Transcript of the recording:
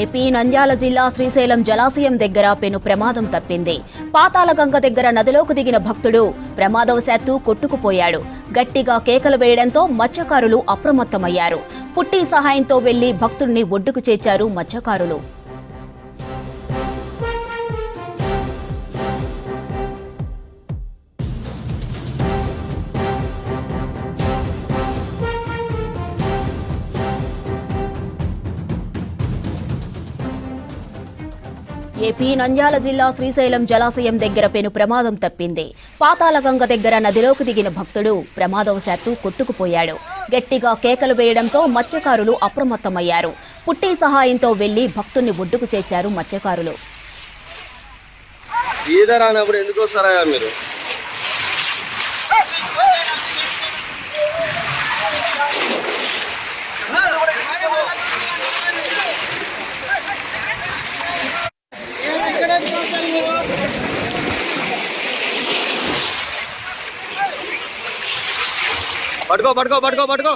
AP Nandyal జిల్లా శ్రీశైలం జలాశయం దగ్గర పెను ప్రమాదం తప్పింది. పాతాళగంగ దగ్గర నదిలోకి దిగిన భక్తుడు ప్రమాదవశాత్తు కొట్టుకుపోయాడు. గట్టిగా కేకలు వేయడంతో మత్స్యకారులు అప్రమత్తమయ్యారు. పుట్టి సహాయంతో వెళ్లి భక్తుడిని ఒడ్డుకు చేర్చారు మత్స్యకారులు. ఏపీ నంద్యాల జిల్లా శ్రీశైలం జలాశయం దగ్గర పెను ప్రమాదం తప్పింది. పాతాళగంగ దగ్గర నదిలోకి దిగిన భక్తుడు ప్రమాదవశాత్తు కొట్టుకుపోయాడు. గట్టిగా కేకలు వేయడంతో మత్స్యకారులు అప్రమత్తమయ్యారు. పుట్టి సహాయంతో వెళ్లి భక్తుడిని ఒడ్డుకు చేర్చారు మత్స్యకారులు. పట్టుకో పట్టుకో పట్టుకో పట్టుకో